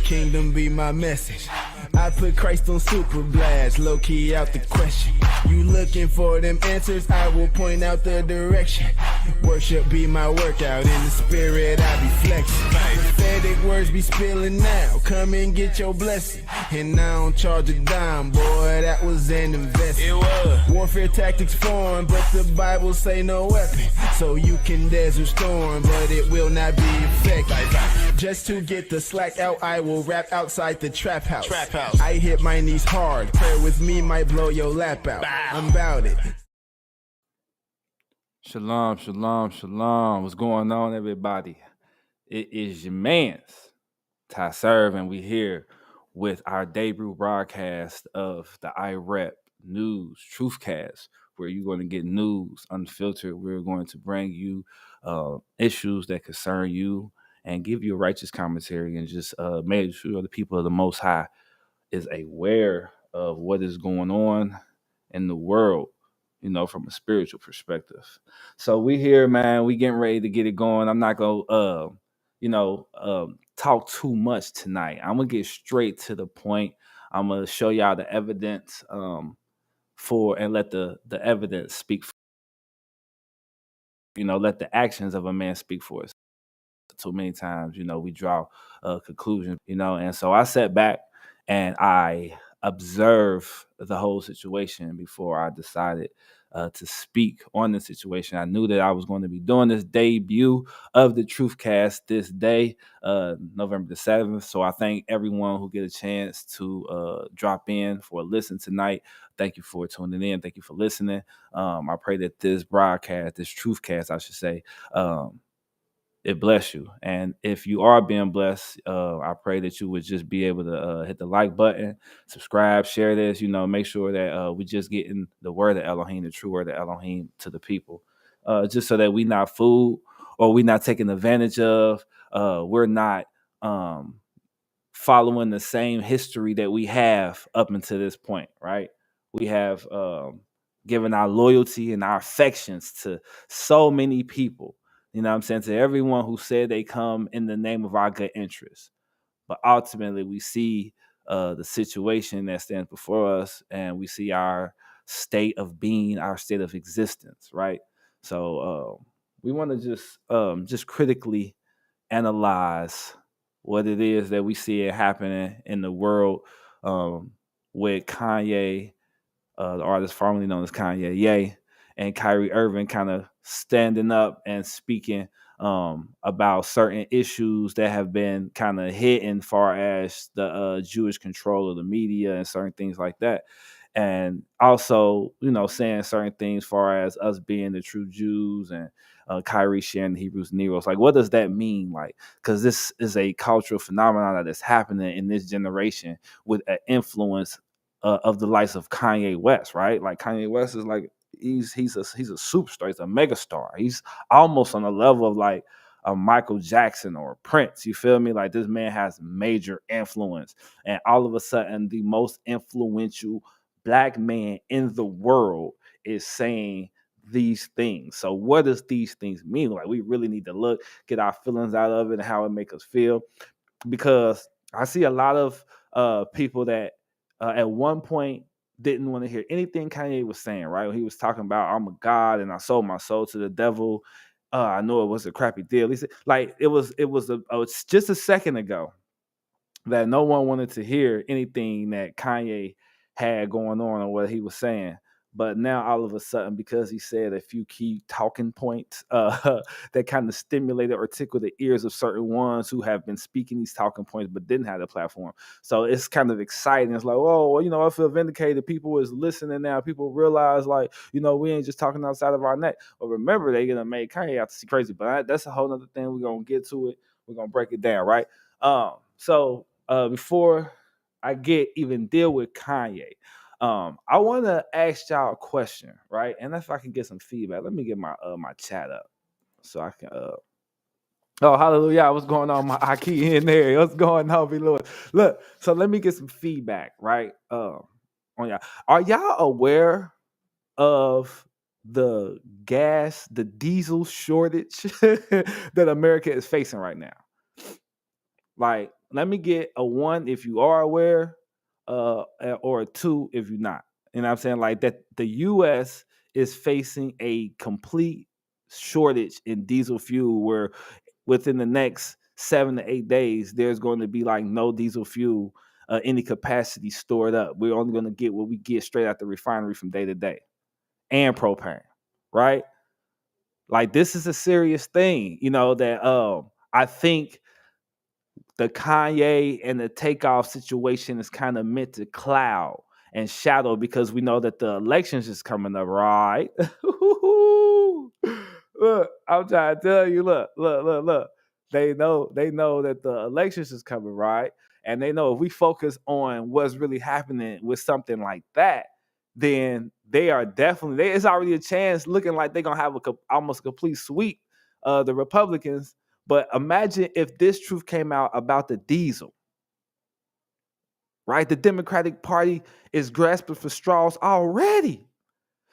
kingdom be my message. I put Christ on super blast, low key out the question. You looking for them answers, I will point out the direction. Worship be my workout, in the spirit I be flexing. Prophetic words be spilling now, come and get your blessing. And I don't charge a dime, boy, that was an investment. Warfare tactics foreign, but the Bible say no weapon. So you can desert storm, but it will not be effective. Just to get the slack out, I will rap outside the trap house. I hit my knees hard, prayer with me might blow your lap out. I'm about it. Shalom, shalom, shalom. What's going on, everybody? It is your man's Ty Serve, and we here with our debut broadcast of the iRep News Truthcast, where you're going to get news unfiltered. We're going to bring you issues that concern you and give you a righteous commentary and just make sure the people of the Most High is aware of what is going on in the world, you know, from a spiritual perspective. So we here, man, we getting ready to get it going. I'm not gonna talk too much tonight. I'm gonna get straight to the point. I'm gonna show y'all the evidence and let the evidence speak for, let the actions of a man speak for us. Too many times, we draw conclusions, and so I sat back and I observed the whole situation before I decided to speak on the situation. I knew that I was going to be doing this debut of the Truthcast this day, November the 7th. So I thank everyone who get a chance to drop in for a listen tonight. Thank you for tuning in. Thank you for listening. I pray that this broadcast, this Truthcast, I should say, it bless you. And if you are being blessed, I pray that you would just be able to hit the like button, subscribe, share this, make sure that we just getting the word of Elohim, the true word of Elohim to the people, just so that we not fooled or we not taken advantage of. We're not following the same history that we have up until this point, right? We have given our loyalty and our affections to so many people. You know what I'm saying? To everyone who said they come in the name of our good interests. But ultimately, we see the situation that stands before us, and we see our state of being, our state of existence, right? So we want to just critically analyze what it is that we see it happening in the world with Kanye, the artist formerly known as Kanye, and Kyrie Irving kind of standing up and speaking about certain issues that have been kind of hidden, far as the Jewish control of the media and certain things like that. And also, saying certain things far as us being the true Jews and Kyrie sharing the Hebrews and Negroes. Like, what does that mean? Like, because this is a cultural phenomenon that is happening in this generation with an influence of the likes of Kanye West, right? Like, Kanye West is like, he's a superstar, he's a megastar. He's almost on the level of like a Michael Jackson or Prince. You feel me? Like, this man has major influence, and all of a sudden, the most influential Black man in the world is saying these things. So what does these things mean? Like, we really need to get our feelings out of it and how it make us feel, because I see a lot of people that at one point didn't want to hear anything Kanye was saying, right? He was talking about, I'm a God and I sold my soul to the devil. I know it was a crappy deal. He said, like, it was just a second ago that no one wanted to hear anything that Kanye had going on or what he was saying. But now all of a sudden, because he said a few key talking points that kind of stimulated or tickled the ears of certain ones who have been speaking these talking points but didn't have the platform. So it's kind of exciting. It's like, oh, well, I feel vindicated. People is listening now. People realize, like, we ain't just talking outside of our neck. But remember, they're going to make Kanye out to see crazy. But that's a whole other thing. We're going to get to it. We're going to break it down, right? So before I deal with Kanye, I want to ask y'all a question, right? And if I can get some feedback, let me get my my chat up so I can. Oh, hallelujah! What's going on, my Aki in there? What's going on, be Lord? Look, so let me get some feedback, right? On y'all. Are y'all aware of the diesel shortage that America is facing right now? Like, let me get a 1 if you are aware, or a 2 if you're not. You know what I'm saying? Like that the US is facing a complete shortage in diesel fuel where within the next 7 to 8 days, there's going to be like no diesel fuel, any capacity stored up. We're only going to get what we get straight out the refinery from day to day, and propane, right? Like this is a serious thing, that I think the Kanye and the takeoff situation is kind of meant to cloud and shadow because we know that the elections is coming up, right? Look, I'm trying to tell you, look. They know that the elections is coming, right? And they know if we focus on what's really happening with something like that, then they are definitely it's already a chance looking like they're gonna have almost a complete sweep of the Republicans. But imagine if this truth came out about the diesel, right? The Democratic Party is grasping for straws already.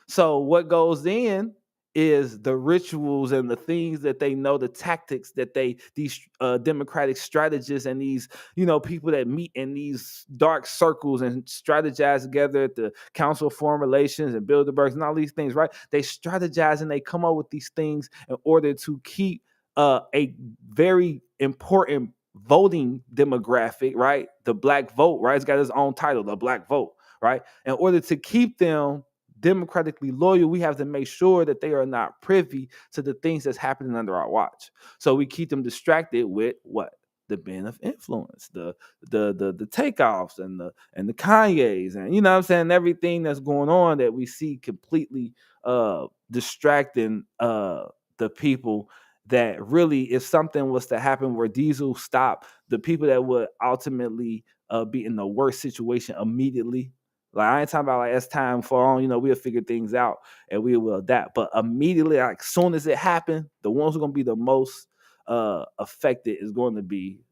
So what goes in is the rituals and the things that they know, the tactics that these Democratic strategists and these people that meet in these dark circles and strategize together at the Council of Foreign Relations and Bilderbergs and all these things, right? They strategize and they come up with these things in order to keep a very important voting demographic, right? The black vote, right? It's got its own title, the black vote, right? In order to keep them democratically loyal, we have to make sure that they are not privy to the things that's happening under our watch. So we keep them distracted with what? The bin of influence, the takeoffs and the Kanyes, and what I'm saying, everything that's going on that we see completely distracting the people, that really, if something was to happen where diesel stopped, the people that would ultimately be in the worst situation immediately. Like I ain't talking about like as time for on, we'll figure things out and we will adapt. But immediately, like soon as it happened, the ones who are gonna be the most affected is going to be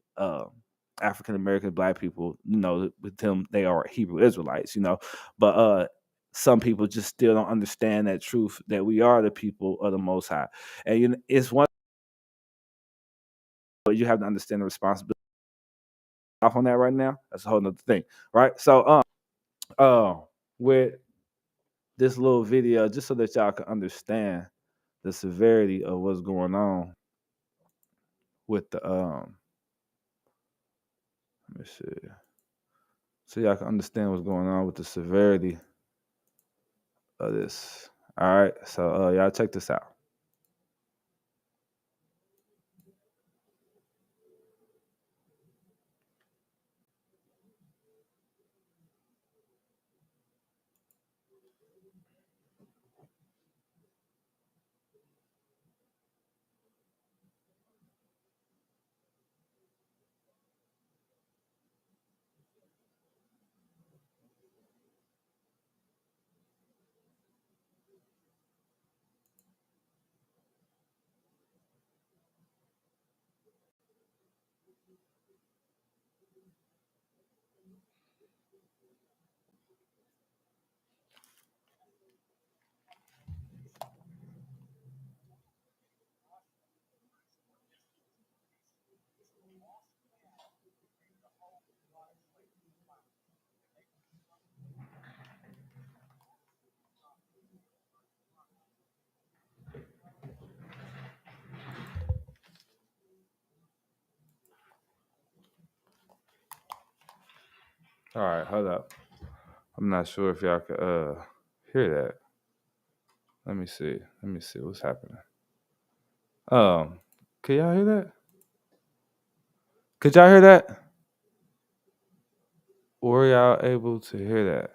African American black people. With them, they are Hebrew Israelites. But some people just still don't understand that truth that we are the people of the Most High, and it's one. But you have to understand the responsibility off on that right now. That's a whole nother thing, right? So, with this little video, just so that y'all can understand the severity of what's going on with the let me see, so y'all can understand what's going on with the severity of this. All right, so y'all check this out. All right, hold up. I'm not sure if y'all could hear that. Let me see. Let me see what's happening. Can y'all hear that? Could y'all hear that? Were y'all able to hear that?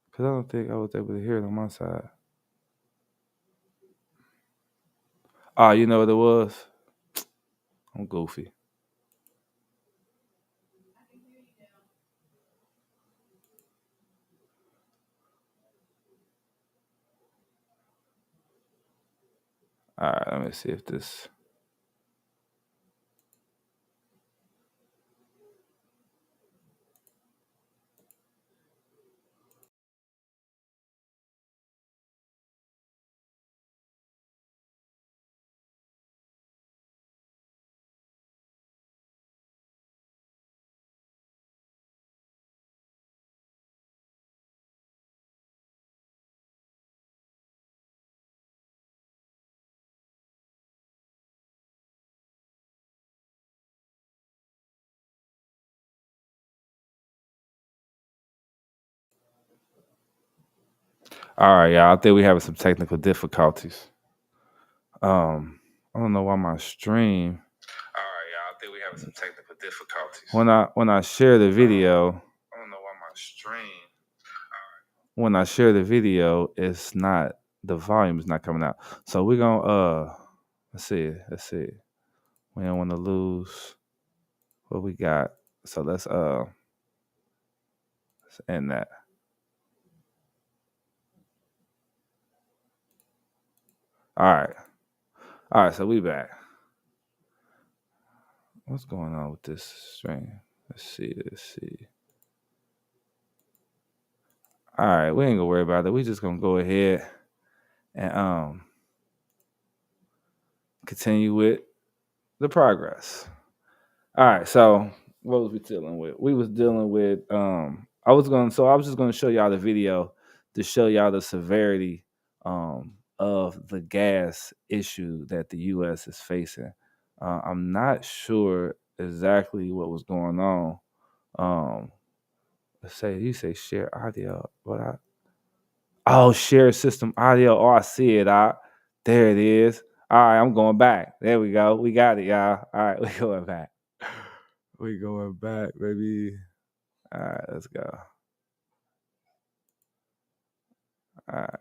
Because I don't think I was able to hear it on my side. Oh, you know what it was? I'm goofy. All right, let me see if this. All right, y'all. I think we having some technical difficulties. I don't know why my stream. All right, y'all. I think we having some technical difficulties. When I share the video, I don't know why my stream. when I share the video, it's not the volume is not coming out. So we're gonna let's see. We don't want to lose what we got. So let's end that. All right. All right, so we back. What's going on with this stream? Let's see. All right, we ain't gonna worry about it. We just gonna go ahead and continue with the progress. All right, so what was we dealing with? We was dealing with I was just gonna show y'all the video to show y'all the severity of the gas issue that the US is facing. I'm not sure exactly what was going on. Let's say you say share audio. Share system audio. Oh, I see it. There it is. All right, I'm going back. There we go. We got it, y'all. All right, we going back. We going back, baby. All right, let's go. All right.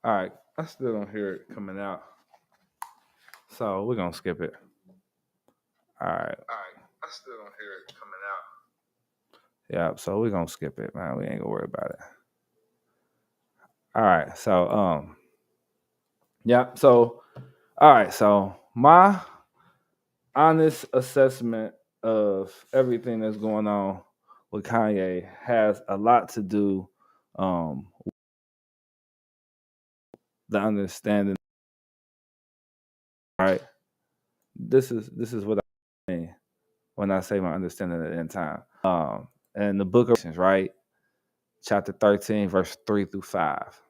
All right. I still don't hear it coming out. So we're gonna skip it. All right. I still don't hear it coming out. Yeah, so we're gonna skip it, man. We ain't gonna worry about it. All right. So yeah, so all right, so my honest assessment of everything that's going on with Kanye has a lot to do the understanding, right? This is what I mean when I say my understanding at the end time. And the book of Revelations, right? Chapter 13, verse 3 through 5.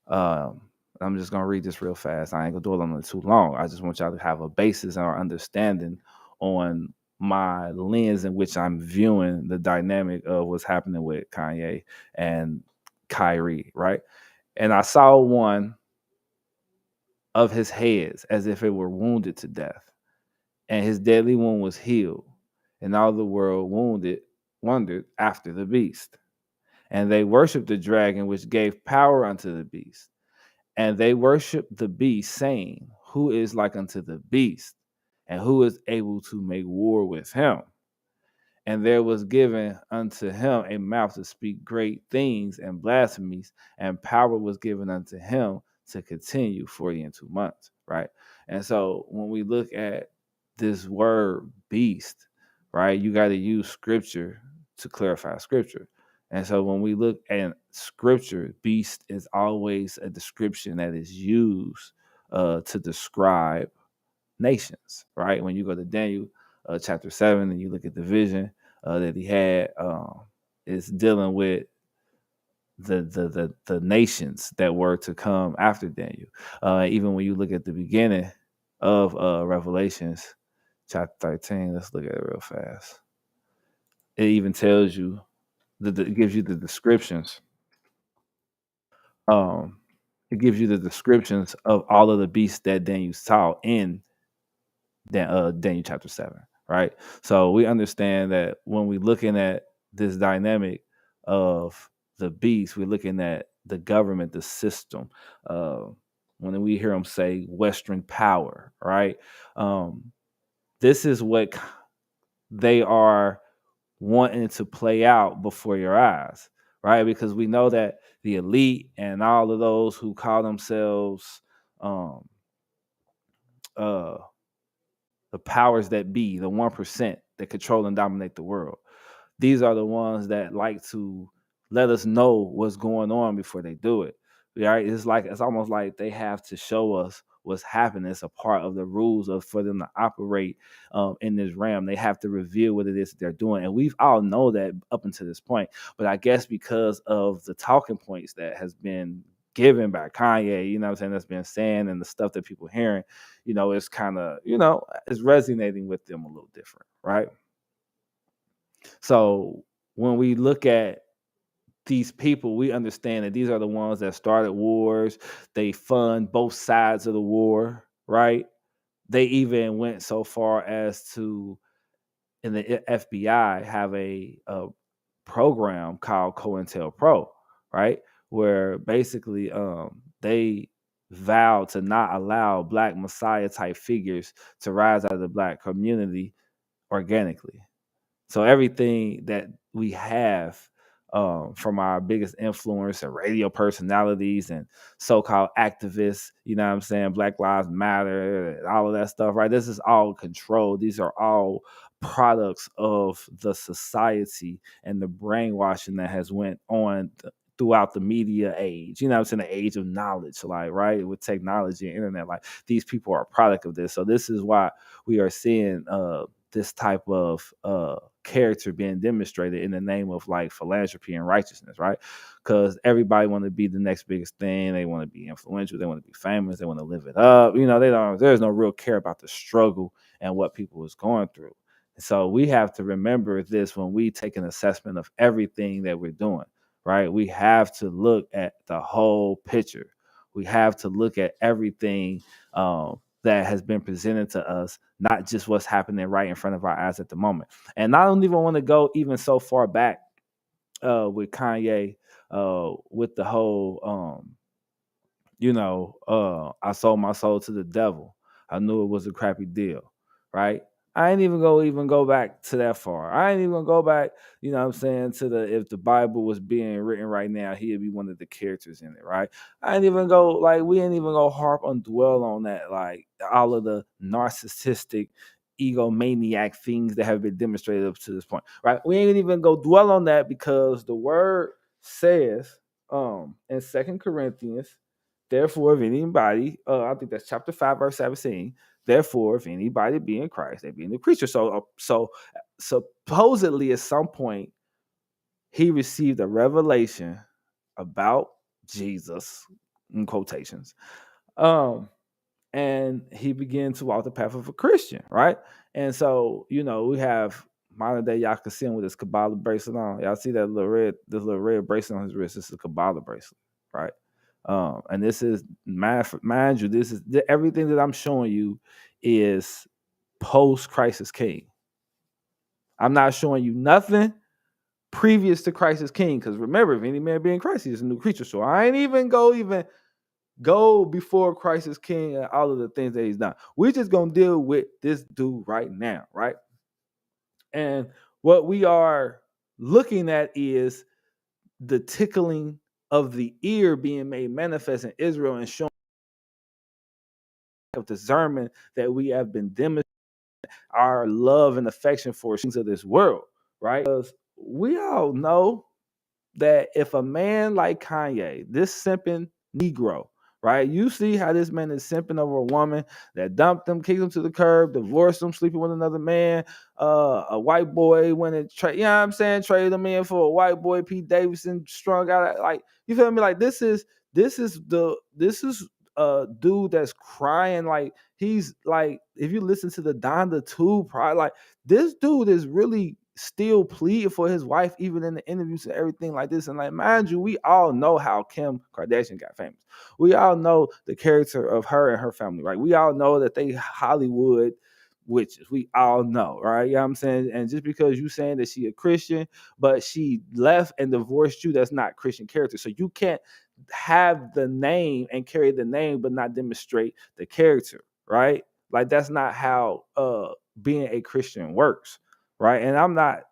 Um, I'm just gonna read this real fast. I ain't gonna dwell on it too long. I just want y'all to have a basis or understanding on my lens in which I'm viewing the dynamic of what's happening with Kanye and Kyrie, right? And I saw one of his heads as if it were wounded to death, and his deadly wound was healed, and all the world wondered after the beast. And they worshiped the dragon, which gave power unto the beast. And they worshiped the beast, saying, who is like unto the beast, and who is able to make war with him? And there was given unto him a mouth to speak great things and blasphemies, and power was given unto him to continue 42 months, right? And so when we look at this word beast, right, you got to use scripture to clarify scripture. And so when we look at scripture, beast is always a description that is used to describe nations, right? When you go to Daniel chapter 7 and you look at the vision that he had, is dealing with the nations that were to come after Daniel. Even when you look at the beginning of Revelations chapter 13, let's look at it real fast. It even tells you it gives you the descriptions. It gives you the descriptions of all of the beasts that Daniel saw in Daniel chapter 7, right? So we understand that when we're looking at this dynamic of the beast, we're looking at the government, the system. When we hear them say Western power, right? This is what they are wanting to play out before your eyes, right? Because we know that the elite and all of those who call themselves um, uh, the powers that be, the 1% that control and dominate the world. These are the ones that like to let us know what's going on before they do it. Right? It's almost like they have to show us what's happening. It's a part of the rules for them to operate in this realm. They have to reveal what it is that they're doing. And we've all know that up until this point. But I guess because of the talking points that has been given by Kanye, you know what I'm saying, that's been saying, and the stuff that people hearing, it's kind of, it's resonating with them a little different, right? So when we look at these people, we understand that these are the ones that started wars. They fund both sides of the war, right? They even went so far as to, in the FBI, have a program called COINTELPRO, right? Where basically they vowed to not allow Black Messiah type figures to rise out of the Black community organically. So everything that we have from our biggest influence and radio personalities and so-called activists, you know what I'm saying, Black Lives Matter, and all of that stuff, right? This is all controlled. These are all products of the society and the brainwashing that has went on throughout the media age, you know what I'm saying, the age of knowledge, like, right, with technology and internet, like, these people are a product of this. So this is why we are seeing this type of character being demonstrated in the name of like philanthropy and righteousness, right? Because everybody want to be the next biggest thing. They want to be influential. They want to be famous. They want to live it up. There's no real care about the struggle and what people is going through. So we have to remember this when we take an assessment of everything that we're doing, right? We have to look at the whole picture. We have to look at everything that has been presented to us, not just what's happening right in front of our eyes at the moment. And I don't even want to go even so far back with Kanye, with the whole, I sold my soul to the devil. I knew it was a crappy deal, right? I ain't even go back to that far. I ain't even go back, you know what I'm saying, to if the Bible was being written right now, he'd be one of the characters in it, right? We ain't even go harp on dwell on that, like all of the narcissistic, egomaniac things that have been demonstrated up to this point, right? We ain't even go dwell on that because the word says in 2 Corinthians, therefore, if anybody, I think that's chapter 5, verse 17. Therefore, if anybody be in Christ, they be in the creature. So supposedly, at some point, he received a revelation about Jesus, in quotations, and he began to walk the path of a Christian, right? And so, we have modern day Yakusin with his Kabbalah bracelet on. Y'all see that this little red bracelet on his wrist? This is a Kabbalah bracelet, right? And this is, mind you, this is everything that I'm showing you is post Christ is King. I'm not showing you nothing previous to Christ is King, because remember, if any man be in Christ, he is a new creature. So I ain't even go before Christ is King and all of the things that he's done. We're just gonna deal with this dude right now, right? And what we are looking at is the tickling of the ear being made manifest in Israel and showing of discernment that we have been demonstrating our love and affection for things of this world, right? Because we all know that if a man like Kanye, this simping Negro, right? You see how this man is simping over a woman that dumped him, kicked him to the curb, divorced him, sleeping with another man. A white boy went and traded him in for a white boy, Pete Davidson, strung out. Like, you feel me? Like, this is a dude that's crying. Like, he's like, if you listen to the Donda 2, probably, like, this dude is really still pleading for his wife, even in the interviews and everything like this. And like, mind you, we all know how Kim Kardashian got famous. We all know the character of her and her family, right? We all know that they Hollywood witches. We all know, right? You know what I'm saying? And just because you saying that she a Christian, but she left and divorced you, that's not Christian character. So you can't have the name and carry the name but not demonstrate the character, right? Like that's not how being a Christian works, right? And I'm not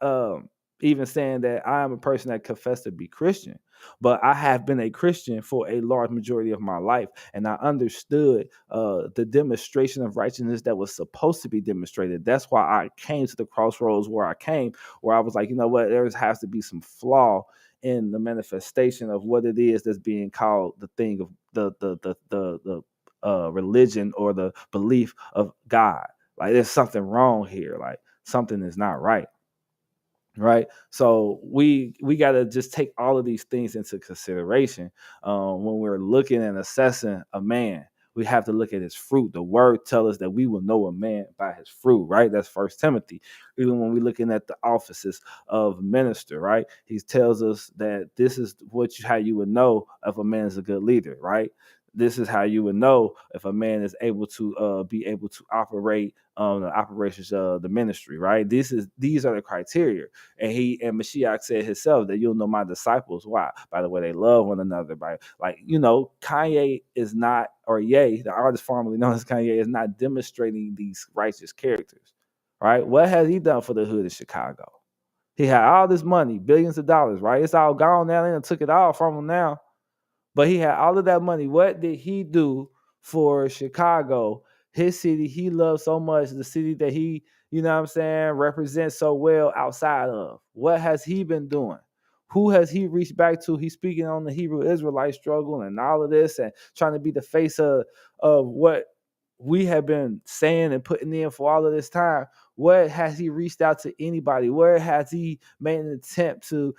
even saying that I am a person that confessed to be Christian, but I have been a Christian for a large majority of my life, and I understood the demonstration of righteousness that was supposed to be demonstrated. That's why I came to the crossroads where I came, where I was like, you know what, there has to be some flaw in the manifestation of what it is that's being called the thing of the religion or the belief of God. Like there's something wrong here. Like something is not right. Right. So we got to just take all of these things into consideration when we're looking and assessing a man. We have to look at his fruit. The word tells us that we will know a man by his fruit, right? That's First Timothy. Even when we're looking at the offices of minister, right? He tells us that this is how you would know if a man is a good leader, right? This is how you would know if a man is able to be able to operate the operations of the ministry, right? These are the criteria. And Mashiach said himself that you'll know my disciples. Why? By the way they love one another. By Kanye is not, or Ye, the artist formerly known as Kanye, is not demonstrating these righteous characters. Right? What has he done for the hood of Chicago? He had all this money, billions of dollars, right? It's all gone now. They done took it all from him now. But he had all of that money. What did he do for Chicago, his city he loves so much, the city that he, represents so well outside of? What has he been doing? Who has he reached back to? He's speaking on the Hebrew Israelite struggle and all of this and trying to be the face of what we have been saying and putting in for all of this time. What has he reached out to anybody? Where has he made an attempt to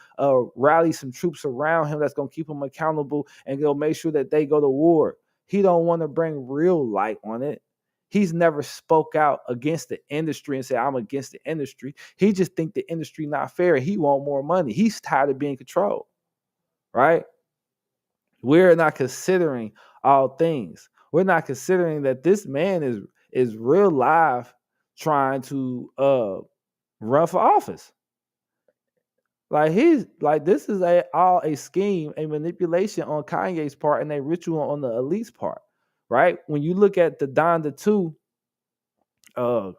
rally some troops around him that's going to keep him accountable and go make sure that they go to war? He don't want to bring real light on it. He's never spoke out against the industry and said, I'm against the industry. He just think the industry not fair. He want more money. He's tired of being controlled, right? We're not considering all things. We're not considering that this man is real live trying to run for office. Like this is all a scheme, a manipulation on Kanye's part and a ritual on the elite's part, right? When you look at the Donda 2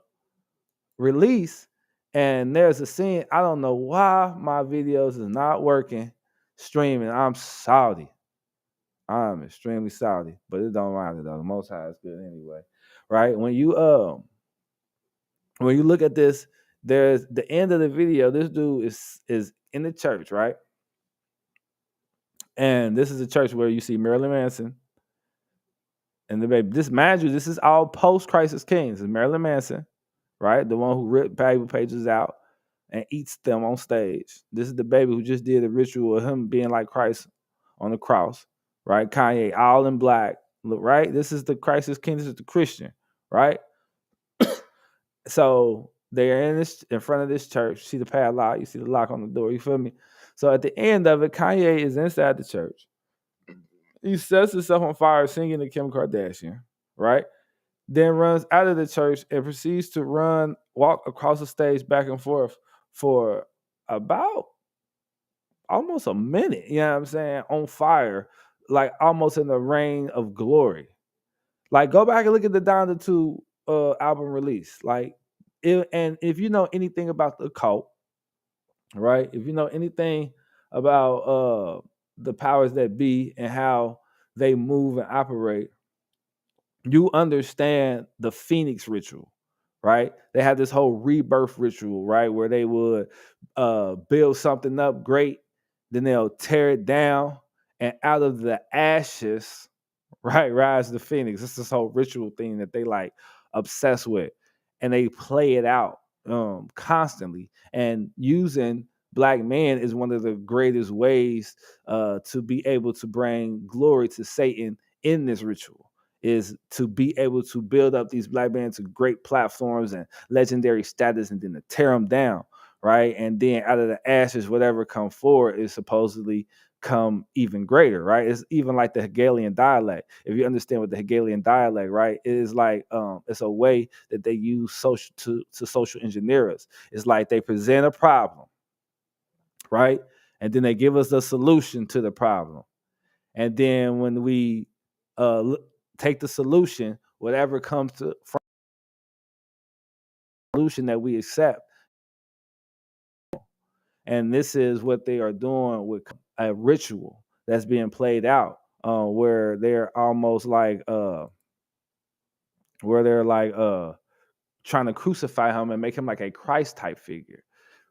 release, and there's a scene, I don't know why my videos is not working streaming. I'm salty. I'm extremely salty, but it don't matter though. The Most High is good anyway, right? When you look at this, there's the end of the video. This dude is in the church, right? And this is a church where you see Marilyn Manson and the baby. This is all post Crisis Kings. It's Marilyn Manson, right? The one who ripped Bible pages out and eats them on stage. This is the baby who just did a ritual of him being like Christ on the cross. Right? Kanye, all in black, right? This is the Crisis King. This is the Christian, right? So they're in front of this church. You see the padlock, you see the lock on the door. You feel me? So at the end of it, Kanye is inside the church. He sets himself on fire singing to Kim Kardashian, right? Then runs out of the church and proceeds to walk across the stage back and forth for about almost a minute, you know what I'm saying, on fire, like almost in the reign of glory. Like go back and look at the Donda 2 album release. Like and if you know anything about the cult, right? If you know anything about the powers that be and how they move and operate, you understand the Phoenix ritual, right? They have this whole rebirth ritual, right? Where they would build something up great, then they'll tear it down, and out of the ashes, right, rise the phoenix. It's this whole ritual thing that they like obsessed with, and they play it out constantly. And using black men is one of the greatest ways to be able to bring glory to Satan in this ritual, is to be able to build up these black men to great platforms and legendary status, and then to tear them down, right? And then out of the ashes, whatever come forward is supposedly become even greater, right? It's even like the Hegelian dialect. If you understand what the Hegelian dialect, right, it is like it's a way that they use social to social engineer us. It's like they present a problem, right, and then they give us a solution to the problem, and then when we take the solution, whatever comes from the solution that we accept. And this is what they are doing with a ritual that's being played out, where they're almost like where they're like trying to crucify him and make him like a Christ type figure,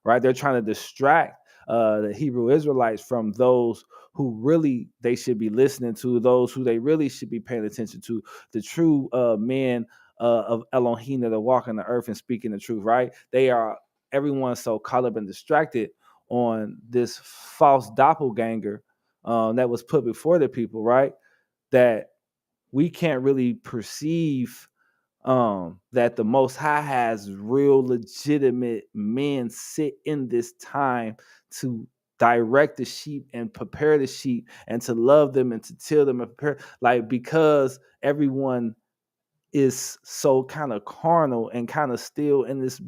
right? They're trying to distract the Hebrew Israelites from those who really they should be listening to, those who they really should be paying attention to, the true men of Elohim that are walking the earth and speaking the truth, right? Everyone's so caught up and distracted on this false doppelganger that was put before the people, right? That we can't really perceive that the Most High has real legitimate men sit in this time to direct the sheep and prepare the sheep and to love them and to till them and prepare, like, because everyone is so kind of carnal and kind of still in this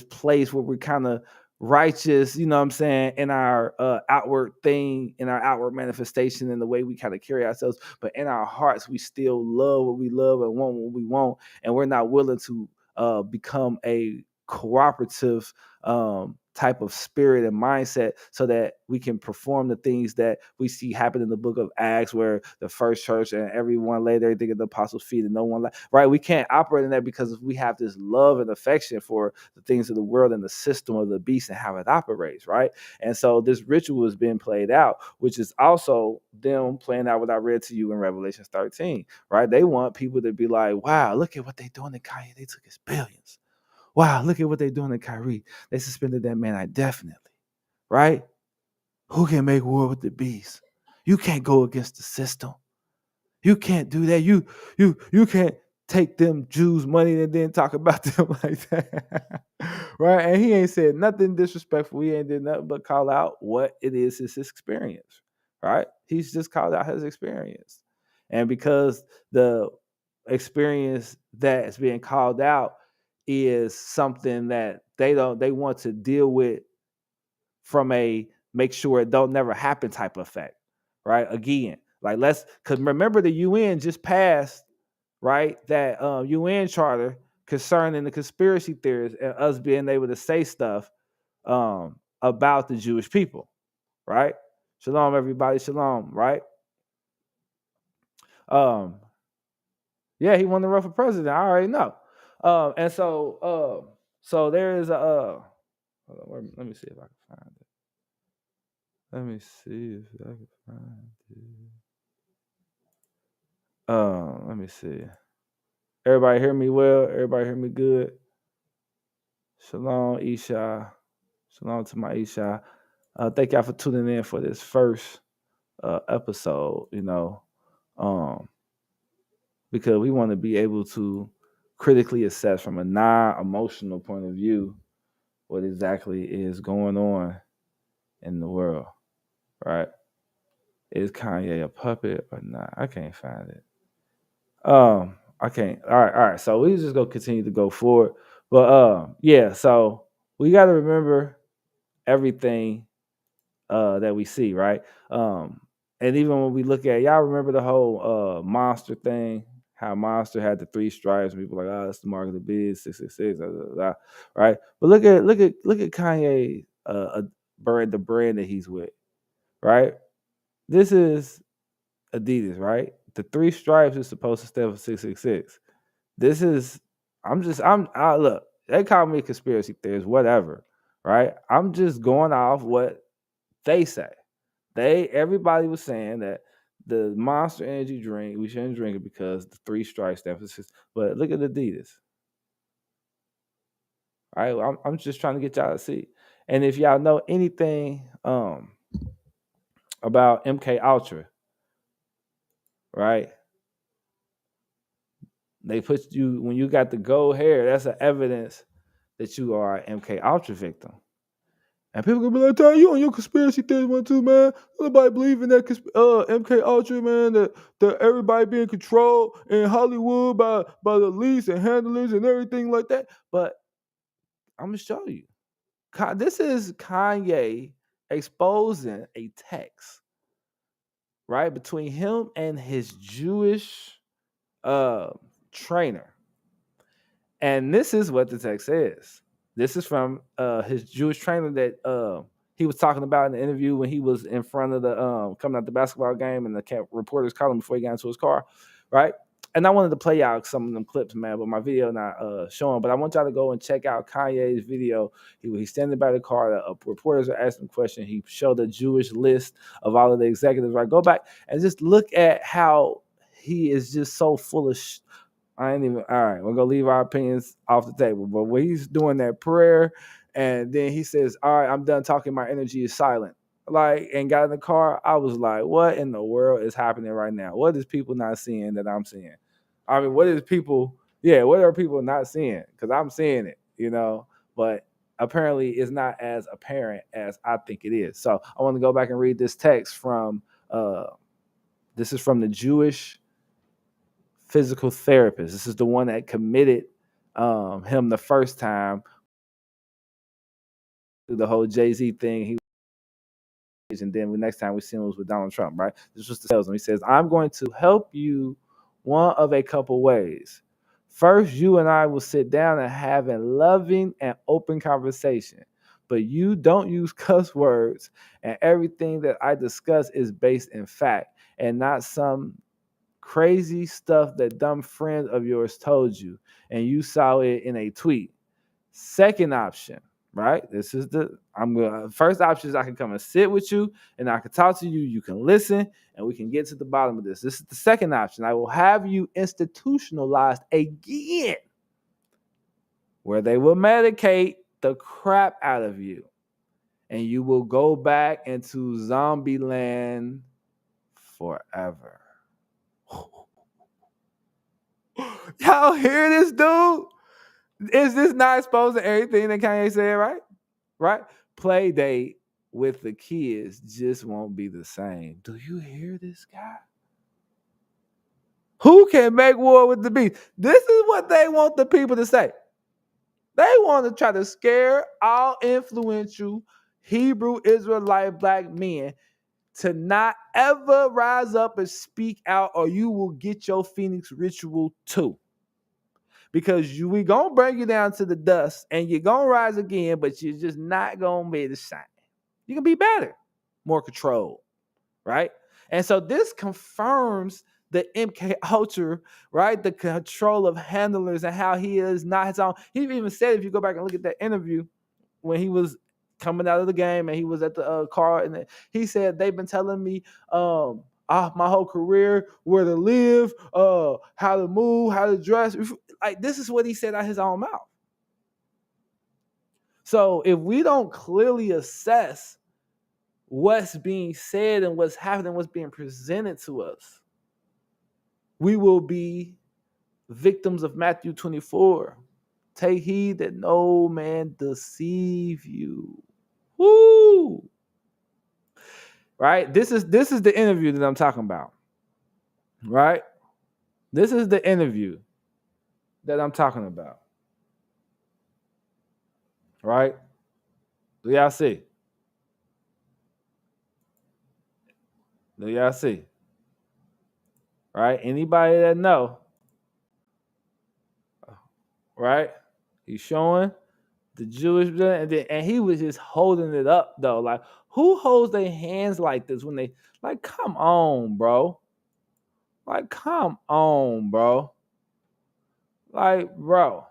place where we're kind of righteous, you know what I'm saying, in our outward thing, in our outward manifestation, in the way we kind of carry ourselves. But in our hearts, we still love what we love and want what we want. And we're not willing to become a cooperative type of spirit and mindset so that we can perform the things that we see happen in the book of Acts, where the first church and everyone laid everything at the apostles' feet and no one, right? We can't operate in that because we have this love and affection for the things of the world and the system of the beast and how it operates, right? And so this ritual is being played out, which is also them playing out what I read to you in Revelation 13, right? They want people to be like, wow, look at what they're doing to Kanye. They took his billions. Wow, look at what they're doing to Kyrie. They suspended that man indefinitely, right? Who can make war with the beast? You can't go against the system. You can't do that. You can't take them Jews' money and then talk about them like that. Right? And he ain't said nothing disrespectful. He ain't did nothing but call out what it is his experience. Right? He's just called out his experience. And because the experience that's being called out is something that they want to deal with from a make sure it don't never happen type of effect, right? Again, like because remember the UN just passed, right, that UN charter concerning the conspiracy theories and us being able to say stuff about the Jewish people, right? Shalom, everybody, shalom, right? Yeah, he won the run for president. I already know. And so there is a hold on, let me see if I can find it. Let me see if I can find it. Let me see. Everybody hear me well? Everybody hear me good? Shalom, Isha. Shalom to my Isha. Thank y'all for tuning in for this first episode, because we want to be able to critically assess from a non-emotional point of view what exactly is going on in the world, right? Is Kanye a puppet or not? I can't find it. I can't. All right. So we just gonna continue to go forward. But yeah, so we gotta remember everything that we see, right? And even when we look at y'all remember the whole monster thing, how Monster had the 3 stripes, and people like, oh, that's the mark of the beast, 666, right? But look at Kanye the brand that he's with, right? This is Adidas, right? The 3 stripes is supposed to stand for 666. This is I look, they call me a conspiracy theorist, whatever, right? I'm just going off what they say. Everybody was saying that the Monster Energy drink, we shouldn't drink it because the 3 stripes stand for 6. But look at Adidas. All right, I'm just trying to get y'all to see. And if y'all know anything about MK Ultra, right? They put you when you got the gold hair. That's an evidence that you are an MK Ultra victim. And people gonna be like, "Ty, you on your conspiracy theory one too, man. Nobody believe in that MK Ultra, man. That everybody being controlled in Hollywood by the elites and handlers and everything like that." But I'm gonna show you. This is Kanye exposing a text, right, between him and his Jewish trainer. And this is what the text says. This is from his Jewish trainer that he was talking about in the interview when he was in front of the coming out the basketball game, and the reporters called him before he got into his car, right? And I wanted to play out some of them clips, man, but my video not showing. But I want y'all to go and check out Kanye's video. He's standing by the car. The reporters are asking questions. He showed a Jewish list of all of the executives. Right, go back and just look at how he is just so full of. I ain't even all right. We're gonna leave our opinions off the table. But when he's doing that prayer, and then he says, "All right, I'm done talking. My energy is silent." Like, and got in the car. I was like, "What in the world is happening right now? What is people not seeing that I'm seeing? I mean, what is people? Yeah, what are people not seeing? Because I'm seeing it, But apparently, it's not as apparent as I think it is. So I want to go back and read this text from. This is from the Jewish physical therapist. This is the one that committed him the first time to the whole Jay-Z thing. And then the next time we see him was with Donald Trump, right? This was the salesman. He says, "I'm going to help you one of a couple ways. First, you and I will sit down and have a loving and open conversation. But you don't use cuss words, and everything that I discuss is based in fact and not some crazy stuff that dumb friend of yours told you and you saw it in a tweet. Second option, right? This is first option is I can come and sit with you and I can talk to you. You can listen and we can get to the bottom of this. This is the second option. I will have you institutionalized again, where they will medicate the crap out of you and you will go back into zombie land forever." Y'all hear this, dude? Is this not exposing everything that Kanye said, right? Right? Play date with the kids just won't be the same. Do you hear this guy? Who can make war with the beast? This is what they want the people to say. They want to try to scare all influential Hebrew Israelite black men to not ever rise up and speak out, or you will get your Phoenix ritual too. Because we gonna bring you down to the dust and you're gonna rise again, but you're just not gonna be the same. You can be better, more controlled, right? And so this confirms the MK Ultra, right? The control of handlers and how he is not his own. He even said, if you go back and look at that interview when he was coming out of the game and he was at the car, and he said, "They've been telling me my whole career where to live, how to move, how to dress." Like, this is what he said out his own mouth. So if we don't clearly assess what's being said and what's happening, what's being presented to us, we will be victims of Matthew 24. Take heed that no man deceive you. Woo! Right? This is the interview that I'm talking about. Right? This is the interview that I'm talking about. Right? Do y'all see? Do y'all see? Right? Anybody that know? Right? He's showing the Jewish blood, and he was just holding it up though. Like, who holds their hands like this when they like? Come on, bro. Like, come on, bro. Like, bro.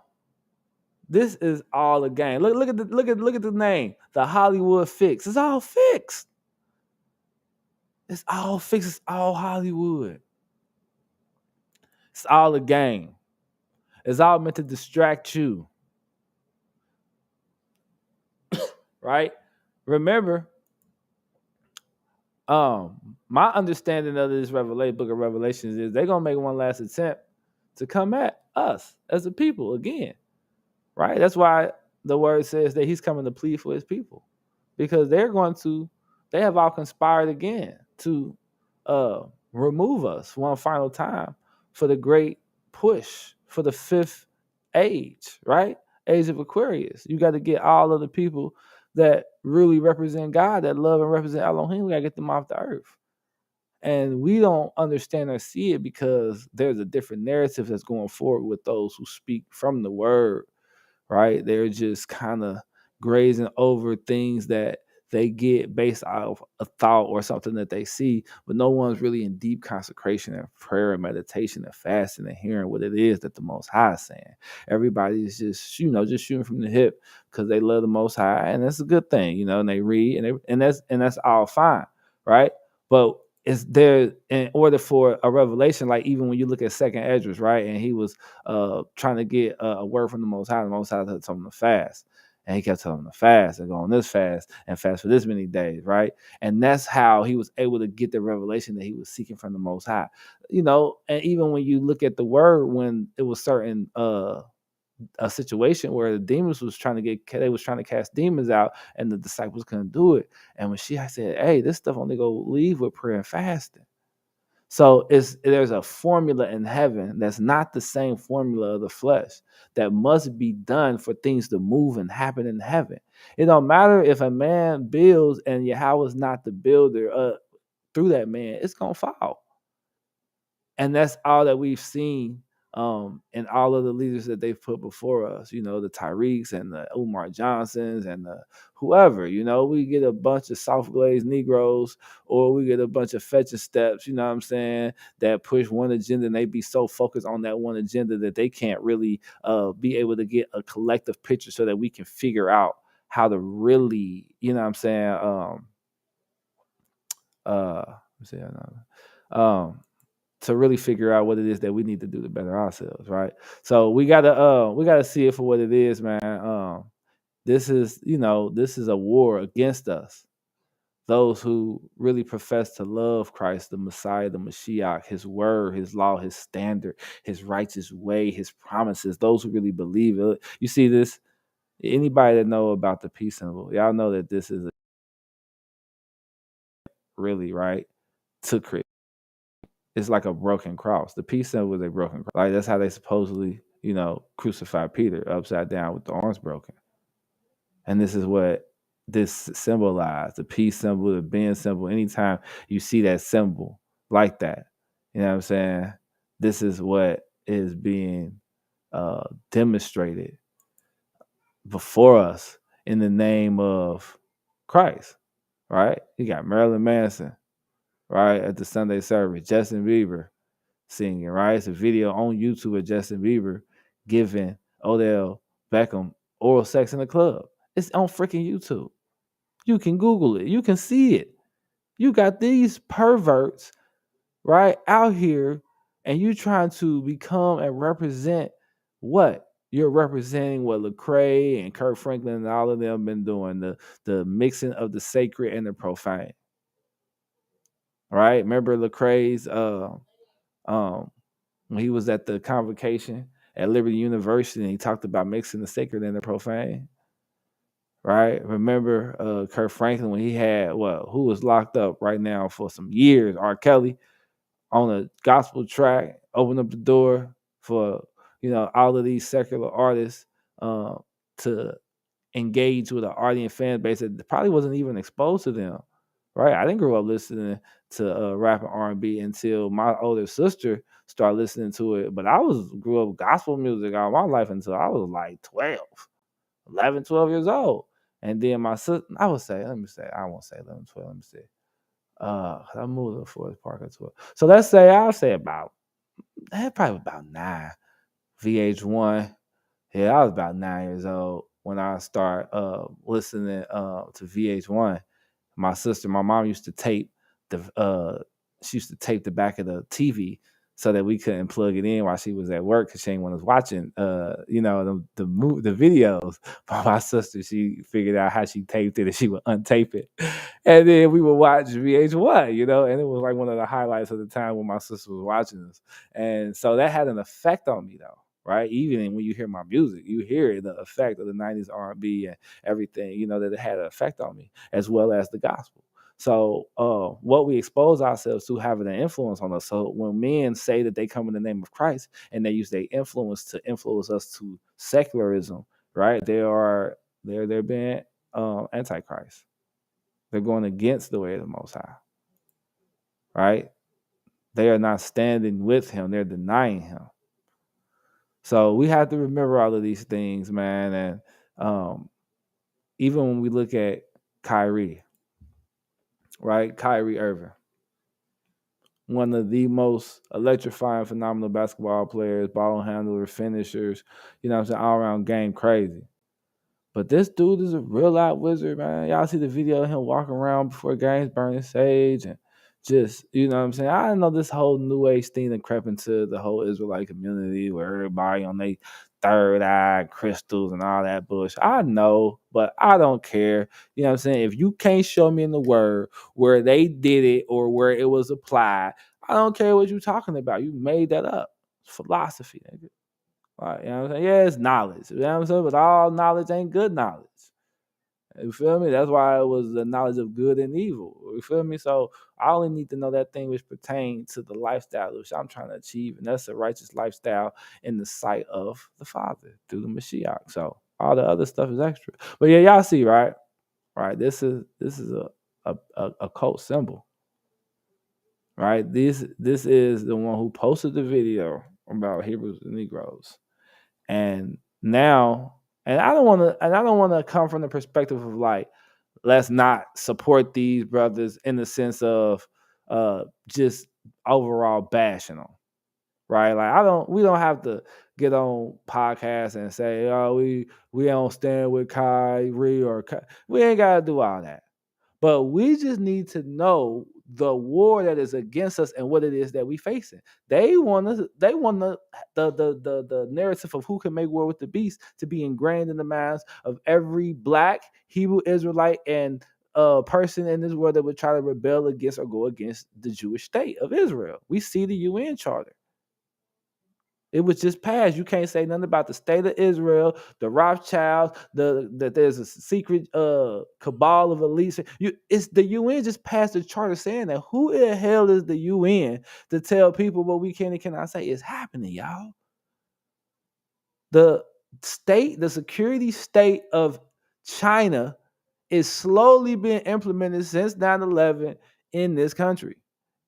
This is all a game. Look at the name. The Hollywood Fix. It's all fixed. It's all fixed. It's all Hollywood. It's all a game. It's all meant to distract you. Right? Remember, my understanding of this book of Revelations is they're gonna make one last attempt to come at us as a people again. Right? That's why the word says that he's coming to plead for his people. because they have all conspired again to remove us one final time for the great push for the fifth age, right? Age of Aquarius. You got to get all of the people that really represent God, that love and represent Elohim. We got to get them off the earth. And we don't understand or see it because there's a different narrative that's going forward with those who speak from the word, right? They're just kind of grazing over things that they get based off a thought or something that they see, but no one's really in deep consecration and prayer and meditation and fasting and hearing what it is that the Most High is saying. Everybody is just, just shooting from the hip because they love the Most High, and that's a good thing, and they read and that's all fine, right? But it's there in order for a revelation, like even when you look at Second Esdras, right? And he was trying to get a word from the Most High. The Most High told him to fast. And he kept telling him to fast and go on this fast and fast for this many days, right? And that's how he was able to get the revelation that he was seeking from the Most High. And even when you look at the word, when it was certain a situation where the demons was trying to cast demons out and the disciples couldn't do it. And when she said, hey, this stuff only go leave with prayer and fasting. So there's a formula in heaven that's not the same formula of the flesh that must be done for things to move and happen in heaven. It don't matter if a man builds and Yahweh is not the builder through that man, it's gonna fall. And that's all that we've seen and all of the leaders that they've put before us, the Tyreeks and the Umar Johnsons and the whoever, we get a bunch of soft glazed Negroes or we get a bunch of fetching steps, that push one agenda and they be so focused on that one agenda that they can't really be able to get a collective picture so that we can figure out how to really, to really figure out what it is that we need to do to better ourselves, right? So we gotta see it for what it is, man. This is a war against us. Those who really profess to love Christ, the Messiah, the Mashiach, his word, his law, his standard, his righteous way, his promises, those who really believe it. You see this, anybody that know about the peace symbol, y'all know that this is really right to Christ. It's like a broken cross. The peace symbol was a broken cross. Like that's how they supposedly, crucified Peter upside down with the arms broken. And this is what this symbolized, the peace symbol, the Ben symbol. Anytime you see that symbol like that, you know what I'm saying? This is what is being demonstrated before us in the name of Christ, right? You got Marilyn Manson, right, at the Sunday service, Justin Bieber singing, right? It's a video on YouTube of Justin Bieber giving Odell Beckham oral sex in the club. It's on freaking YouTube. You can Google it. You can see it. You got these perverts, right, out here, and you trying to become and represent what? You're representing what Lecrae and Kirk Franklin and all of them been doing, the mixing of the sacred and the profane. Right? Remember Lecrae's when he was at the convocation at Liberty University and he talked about mixing the sacred and the profane. Right? Remember Kirk Franklin when he had who was locked up right now for some years, R. Kelly, on a gospel track, opened up the door for all of these secular artists to engage with an ardent fan base that probably wasn't even exposed to them. Right? I didn't grow up listening to rap and R&B until my older sister started listening to it. But I grew up gospel music all my life until I was like 11, 12 years old. And then my sister, I won't say 11, 12, let me see. I moved to Forest Park at 12. So I'll say about, probably about 9. VH1. Yeah, I was about 9 years old when I started listening to VH1. My mom used to tape she used to tape the back of the TV so that we couldn't plug it in while she was at work because she didn't want us watching the videos. But my sister, she figured out how she taped it and she would untape it. And then we would watch VH1, and it was like one of the highlights of the time when my sister was watching us. And so that had an effect on me though. right? Even when you hear my music, you hear the effect of the 90s R&B and everything, you know, that it had an effect on me, as well as the gospel. So what we expose ourselves to having an influence on us. So when men say that they come in the name of Christ and they use their influence to influence us to secularism, right? They're being antichrist. They're going against the way of the Most High, right? They are not standing with him. They're denying him. So we have to remember all of these things, man. And even when we look at Kyrie, right? Kyrie Irving, one of the most electrifying, phenomenal basketball players, ball handlers, finishers, you know what I'm saying, all around game crazy. But this dude is a real life wizard, man. Y'all see the video of him walking around before games, burning sage, and just, you know what I'm saying? I know this whole new age thing that crept into the whole Israelite community where everybody on their third eye crystals and all that bullshit. I know, but I don't care. You know what I'm saying? If you can't show me in the word where they did it or where it was applied, I don't care what you're talking about. You made that up. It's philosophy, nigga. Like, you know what I'm saying? Yeah, it's knowledge. You know what I'm saying? But all knowledge ain't good knowledge. You feel me? That's why it was the knowledge of good and evil. You feel me? So I only need to know that thing which pertains to the lifestyle which I'm trying to achieve. And that's a righteous lifestyle in the sight of the Father through the Mashiach. So all the other stuff is extra. But yeah, y'all see, right? Right. This is a cult symbol. Right? This is the one who posted the video about Hebrews and Negroes. And now, and I don't want to come from the perspective of like, let's not support these brothers in the sense of just overall bashing them, right? Like we don't have to get on podcasts and say, oh, we don't stand with Kyrie we ain't gotta do all that. But we just need to know the war that is against us and what it is that we facing. They want the narrative of who can make war with the beast to be ingrained in the minds of every black Hebrew Israelite and person in this world that would try to rebel against or go against the Jewish state of Israel. We see the UN charter. It was just passed. You can't say nothing about the state of Israel, the Rothschilds, that there's a secret cabal of elites. It's the UN just passed the charter saying that. Who the hell is the UN to tell people what we can and cannot say? It's happening, y'all. The security state of China is slowly being implemented since 9/11 in this country.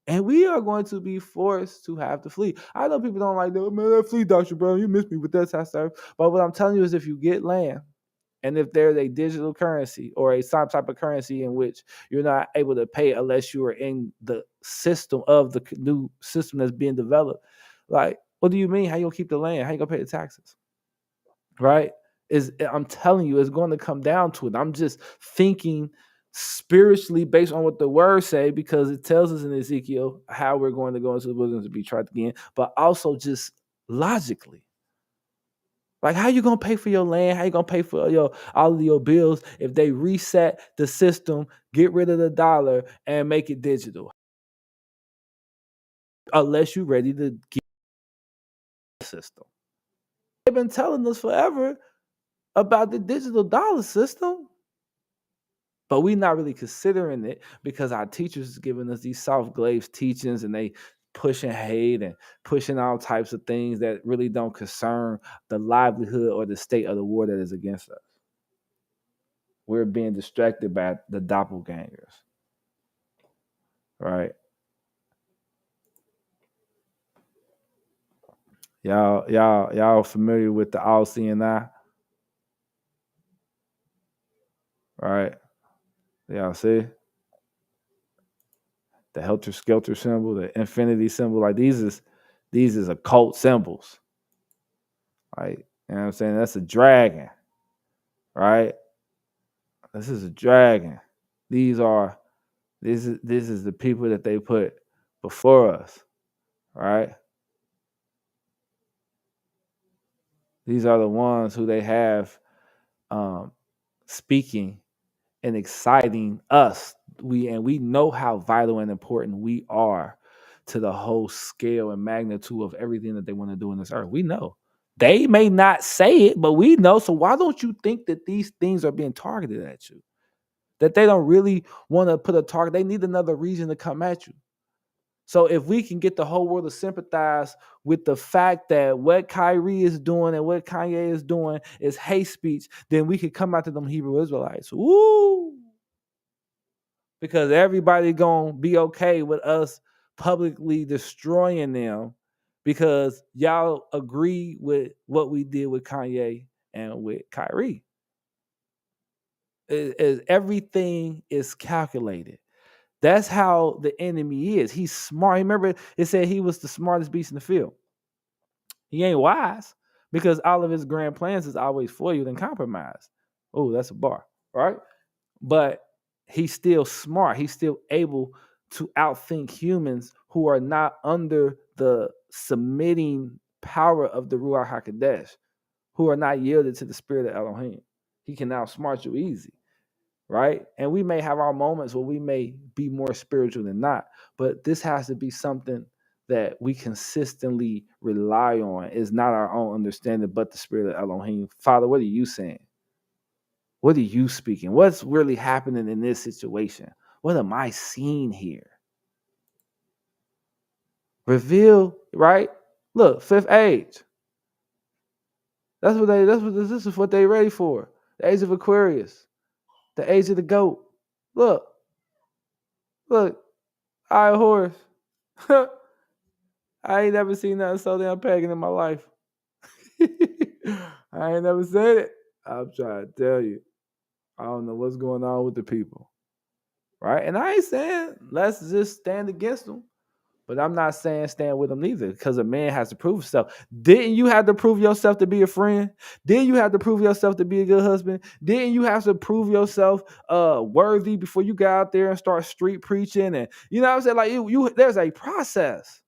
And we are going to be forced to have to flee. I know people don't like that. Man, that flee doctrine, bro. You missed me with that type of stuff. But what I'm telling you is if you get land, and if there's a digital currency or some type of currency in which you're not able to pay unless you are in the system of the new system that's being developed, like, what do you mean? How you gonna keep the land? How you gonna pay the taxes? Right? I'm telling you, it's going to come down to it. I'm just thinking spiritually based on what the word say, because it tells us in Ezekiel how we're going to go into the wilderness to be tried again, but also just logically. Like, how you gonna pay for your land? How you gonna pay for all of your bills if they reset the system, get rid of the dollar, and make it digital? Unless you're ready to get the system. They've been telling us forever about the digital dollar system, but we're not really considering it because our teachers is giving us these soft glazed teachings, and they pushing hate and pushing all types of things that really don't concern the livelihood or the state of the war that is against us. We're being distracted by the doppelgangers, right? Y'all familiar with the all seeing eye, right? Y'all see the helter skelter symbol, the infinity symbol. Like these is occult symbols. Like, you know what I'm saying? That's a dragon, right? This is a dragon. This is the people that they put before us, right? These are the ones who they have speaking and exciting us. We know how vital and important we are to the whole scale and magnitude of everything that they want to do in this earth. We know. They may not say it, but we know. So why don't you think that these things are being targeted at you? That they don't really want to put a target. They need another reason to come at you. So if we can get the whole world to sympathize with the fact that what Kyrie is doing and what Kanye is doing is hate speech, then we could come out to them Hebrew Israelites. Woo! Because everybody gonna be okay with us publicly destroying them because y'all agree with what we did with Kanye and with Kyrie. Everything is calculated. That's how the enemy is. He's smart. Remember, it said he was the smartest beast in the field. He ain't wise because all of his grand plans is always foiled and compromised. Oh, that's a bar, right? But he's still smart. He's still able to outthink humans who are not under the submitting power of the Ruach HaKodesh, who are not yielded to the spirit of Elohim. He can outsmart you easy, right? And we may have our moments where we may be more spiritual than not, but this has to be something that we consistently rely on. Is not our own understanding, but the spirit of Elohim. Father, what are you saying? What are you speaking? What's really happening in this situation? What am I seeing here? Reveal, right? Look, fifth age. This is what they ready for. The age of Aquarius. The age of the goat. Look, I a horse. I ain't never seen nothing so damn pagan in my life. I ain't never said it. I'm trying to tell you. I don't know what's going on with the people. Right? And I ain't saying let's just stand against them. But I'm not saying stand with them neither, because a man has to prove himself. Didn't you have to prove yourself to be a friend? Didn't you have to prove yourself to be a good husband? Didn't you have to prove yourself worthy before you got out there and start street preaching? And you know what I'm saying? Like you there's a process.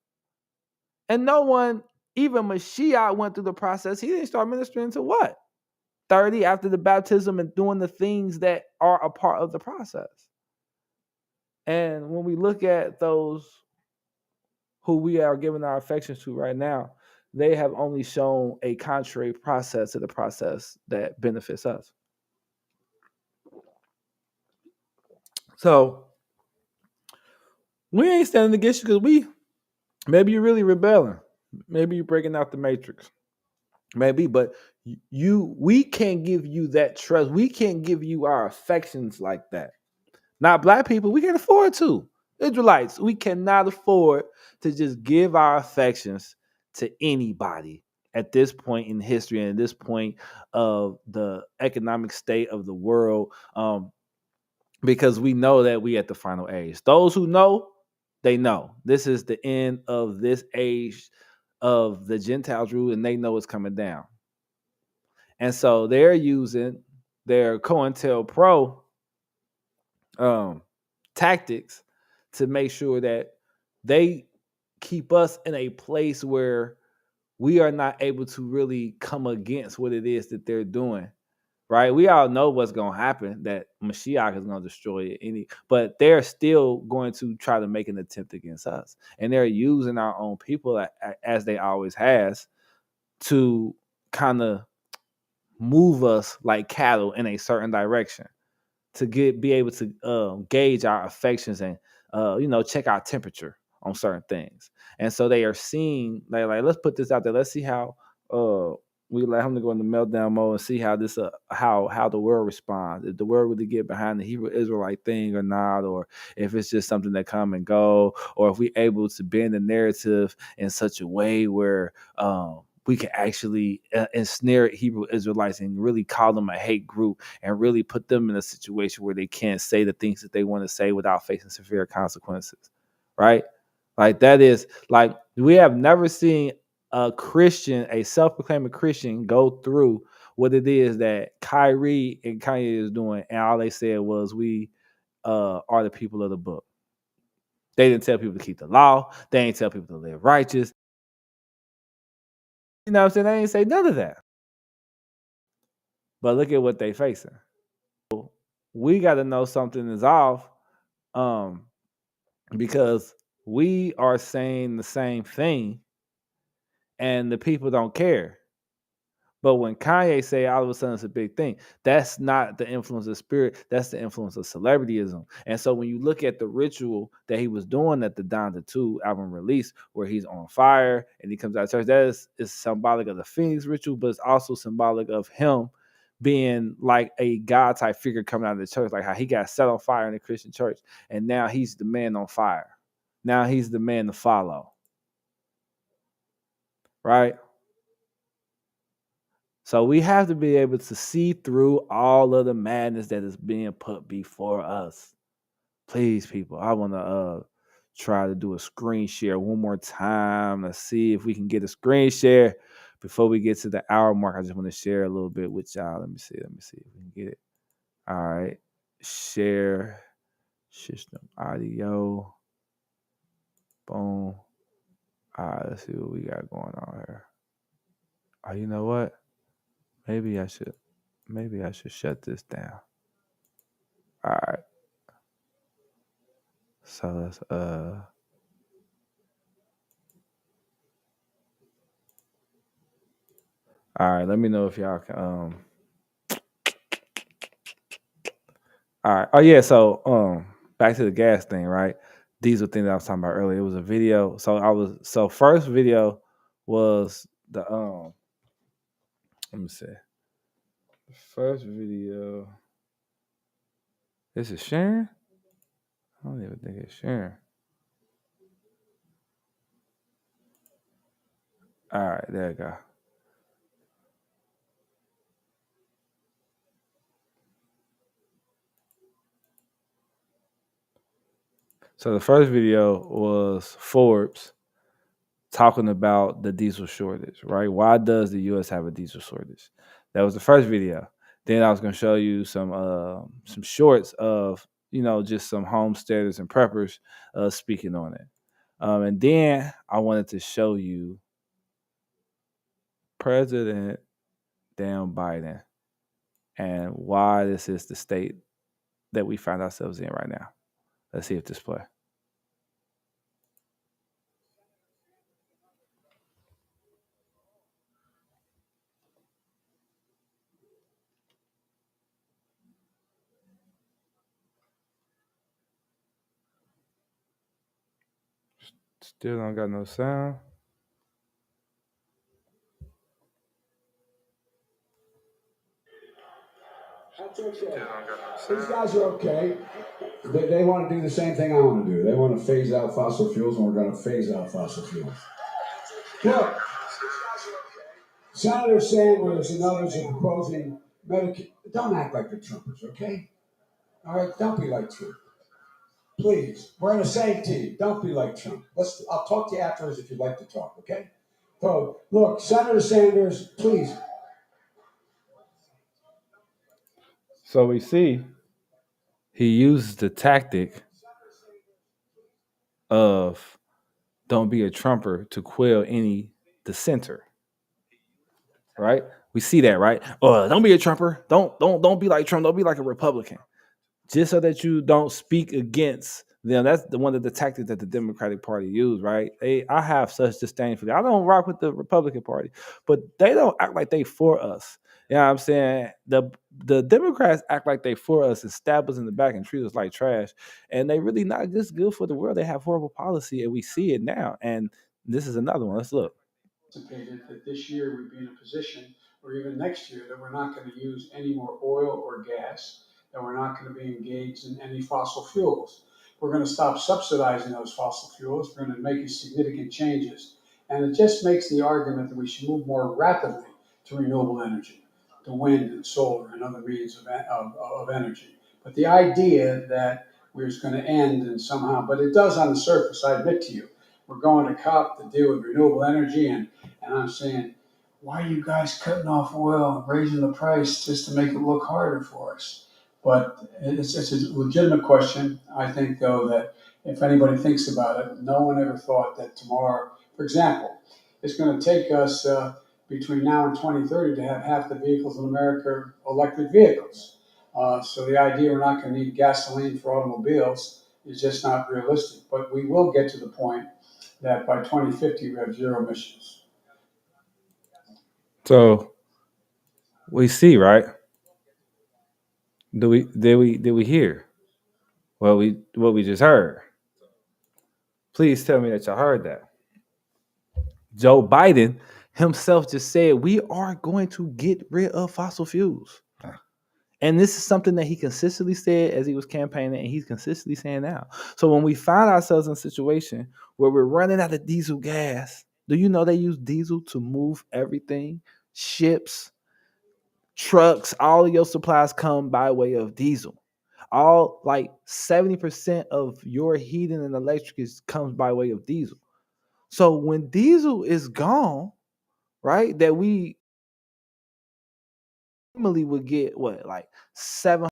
And no one, even Mashiach, went through the process. He didn't start ministering until what? 30 after the baptism and doing the things that are a part of the process. And when we look at those who we are giving our affections to right now, they have only shown a contrary process to the process that benefits us. So we ain't standing against you because maybe you're really rebelling. Maybe you're breaking out the matrix. Maybe, but we can't give you that trust. We can't give you our affections like that. Not black people, we can't afford to. Israelites, we cannot afford to just give our affections to anybody at this point in history and at this point of the economic state of the world, because we know that we at the final age. Those who know, they know. This is the end of this age of the Gentiles rule, and they know it's coming down. And so they're using their COINTELPRO tactics to make sure that they keep us in a place where we are not able to really come against what it is that they're doing. Right? We all know what's going to happen, that Mashiach is going to destroy it. But they're still going to try to make an attempt against us. And they're using our own people, as they always has, to kind of move us like cattle in a certain direction, to be able to gauge our affections and check our temperature on certain things. And so they are seeing like let's put this out there. Let's see how we allow him to go into meltdown mode and see how this how the world responds. If the world really get behind the Hebrew Israelite thing or not, or if it's just something that come and go, or if we able to bend the narrative in such a way where we can actually ensnare Hebrew Israelites and really call them a hate group and really put them in a situation where they can't say the things that they want to say without facing severe consequences, right? Like that is like we have never seen a Christian, a self-proclaimed Christian, go through what it is that Kyrie and Kanye is doing, and all they said was we are the people of the book. They didn't tell people to keep the law. They didn't tell people to live righteous. You know what I'm saying? They ain't say none of that. But look at what they facing. We got to know something is off, because we are saying the same thing and the people don't care. But when Kanye say all of a sudden it's a big thing, that's not the influence of spirit. That's the influence of celebrityism. And so when you look at the ritual that he was doing at the Donda 2 album release, where he's on fire and he comes out of church, that is symbolic of the Phoenix ritual, but it's also symbolic of him being like a God type figure coming out of the church, like how he got set on fire in the Christian church. And now he's the man on fire. Now he's the man to follow. Right? So we have to be able to see through all of the madness that is being put before us. Please, people, I want to try to do a screen share one more time. Let's see if we can get a screen share before we get to the hour mark. I just want to share a little bit with y'all. Let me see if we can get it. All right. Share system audio. Boom. All right, let's see what we got going on here. Oh, you know what? Maybe I should shut this down. All right. So let's all right, let me know if y'all can all right. Oh yeah, so back to the gas thing, right? These are things that I was talking about earlier. It was a video. So first video was the let me see. The first video. This is sharing? I don't even think it's sharing. All right, there you go. So the first video was Forbes talking about the diesel shortage, right? Why does the U.S. have a diesel shortage? That was the first video. Then I was going to show you some shorts of just some homesteaders and preppers speaking on it, and then I wanted to show you President Dan Biden and why this is the state that we find ourselves in right now. Let's see if this play. Still don't got no sound. That's okay. These guys are okay. They want to do the same thing I want to do. They want to phase out fossil fuels, and we're going to phase out fossil fuels. Look, Senator Sanders and others are proposing Medicare. Don't act like the Trumpers, okay? All right, don't be like Trump. Please, we're in the same team. Don't be like Trump. I'll talk to you afterwards if you'd like to talk, okay? So, look, Senator Sanders, please. So we see he uses the tactic of don't be a Trumper to quell any dissenter. Right? We see that, right? Don't be a Trumper. Don't be like Trump. Don't be like a Republican. Just so that you don't speak against them. That's one of the tactics that the Democratic Party use, right? I have such disdain for them. I don't rock with the Republican Party, but they don't act like they for us. You know what I'm saying? The Democrats act like they for us and stab us in the back and treat us like trash. And they really not just good for the world. They have horrible policy, and we see it now. And this is another one. Let's look. Anticipated that this year we'd be in a position, or even next year, that we're not going to use any more oil or gas, that we're not going to be engaged in any fossil fuels. We're going to stop subsidizing those fossil fuels. We're going to make significant changes. And it just makes the argument that we should move more rapidly to renewable energy, to wind and solar and other means of energy. But the idea that we're just going to end and somehow, but it does on the surface, I admit to you. We're going to COP to deal with renewable energy, and I'm saying, why are you guys cutting off oil and raising the price just to make it look harder for us? But it's a legitimate question. I think, though, that if anybody thinks about it, no one ever thought that tomorrow, for example, it's going to take us between now and 2030 to have half the vehicles in America electric vehicles. So the idea we're not going to need gasoline for automobiles is just not realistic. But we will get to the point that by 2050 we have zero emissions. So We see, right? Did we hear what we just heard? Please tell me that y'all heard that. Joe Biden himself just said we are going to get rid of fossil fuels. And this is something that he consistently said as he was campaigning, and he's consistently saying now. So when we find ourselves in a situation where we're running out of diesel gas, do you know they use diesel to move everything? Ships, trucks, all of your supplies come by way of diesel. All like 70% of your heating and electric comes by way of diesel. So when diesel is gone, right, that we normally would get what, like 7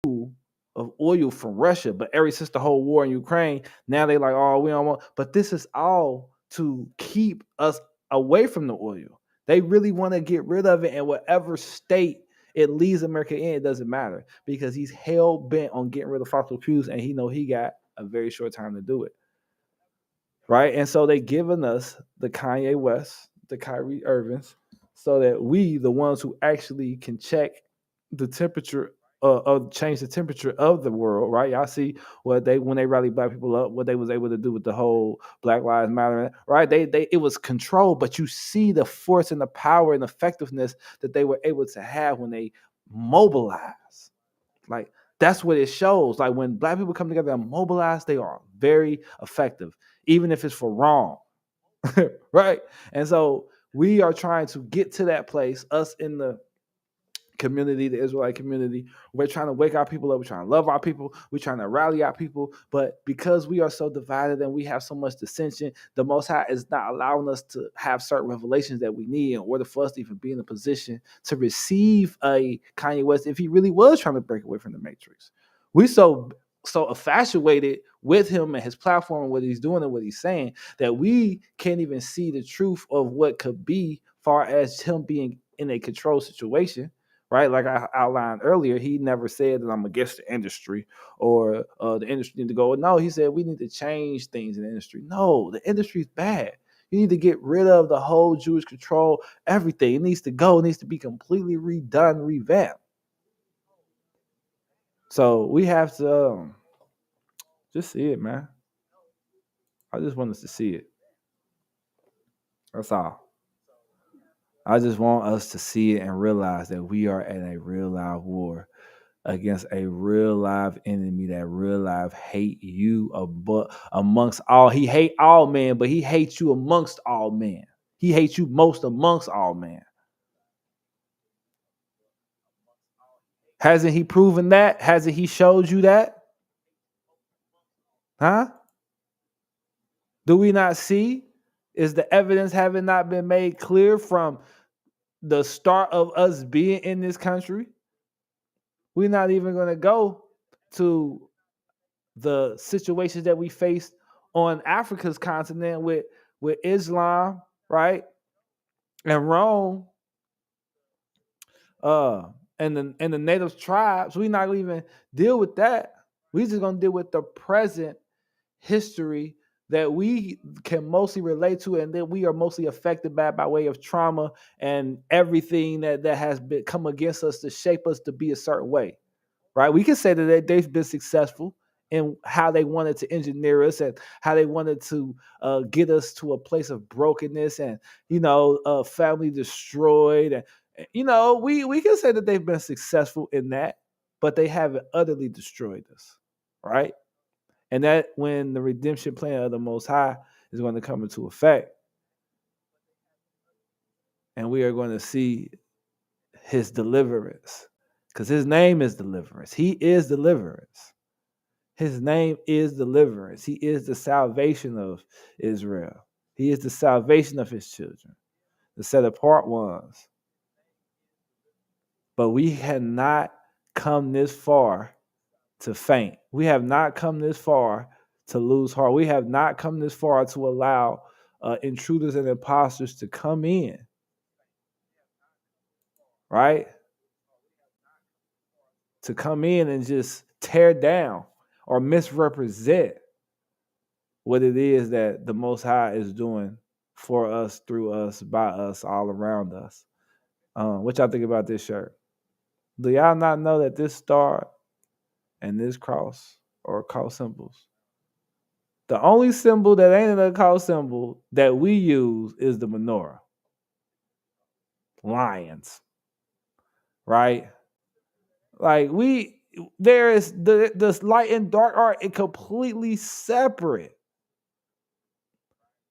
of oil from Russia, but ever since the whole war in Ukraine, now they like, oh, we don't want. But this is all to keep us away from the oil. They really want to get rid of it, and whatever state it leaves America in, it doesn't matter because he's hell bent on getting rid of fossil fuels, and he know he got a very short time to do it. Right, and so they giving us the Kanye West, the Kyrie Irvings, so that we, the ones who actually can check the temperature change the temperature of the world, right? Y'all see what they when they rally black people up, what they was able to do with the whole Black Lives Matter, right? They it was controlled, but you see the force and the power and effectiveness that they were able to have when they mobilize. Like that's what it shows. Like when black people come together and mobilize, they are very effective, even if it's for wrong, right? And so we are trying to get to that place, us in the community, the Israelite community. We're trying to wake our people up. We're trying to love our people. We're trying to rally our people. But because we are so divided and we have so much dissension, the Most High is not allowing us to have certain revelations that we need in order for us to even be in a position to receive a Kanye West if he really was trying to break away from the Matrix. We so infatuated with him and his platform and what he's doing and what he's saying that we can't even see the truth of what could be far as him being in a control situation. Right, like I outlined earlier, he never said that I'm against the industry or the industry need to go. No, he said we need to change things in the industry. No, the industry is bad. You need to get rid of the whole Jewish control, everything. It needs to go. It needs to be completely redone, revamped. So we have to just see it, man. I just want us to see it. That's all. I just want us to see it and realize that we are at a real live war against a real live enemy that real life hate you amongst all. He hate all men, but he hates you amongst all men. He hates you most amongst all men. Hasn't he proven that? Hasn't he showed you that? Huh? Do we not see? Is the evidence having not been made clear from the start of us being in this country? We're not even going to go to the situations that we faced on Africa's continent with Islam, right? And Rome, and the native tribes. We're not gonna even deal with that. We're just gonna deal with the present history that we can mostly relate to and that we are mostly affected by way of trauma and everything that has been come against us to shape us to be a certain way. Right? We can say that they've been successful in how they wanted to engineer us and how they wanted to get us to a place of brokenness and family destroyed and we can say that they've been successful in that, but they haven't utterly destroyed us, right? And that when the redemption plan of the Most High is going to come into effect, and we are going to see His deliverance, because His name is deliverance. He is deliverance. His name is deliverance. He is the salvation of Israel. He is the salvation of His children, the set apart ones. But we had not come this far to faint. We have not come this far to lose heart. We have not come this far to allow intruders and imposters to come in, right? To come in and just tear down or misrepresent what it is that the Most High is doing for us, through us, by us, all around us. What y'all think about this shirt? Do y'all not know that this star and this cross are cross symbols? The only symbol that ain't a cross symbol that we use is the menorah. Lions, right? Like there is the light and dark are completely separate.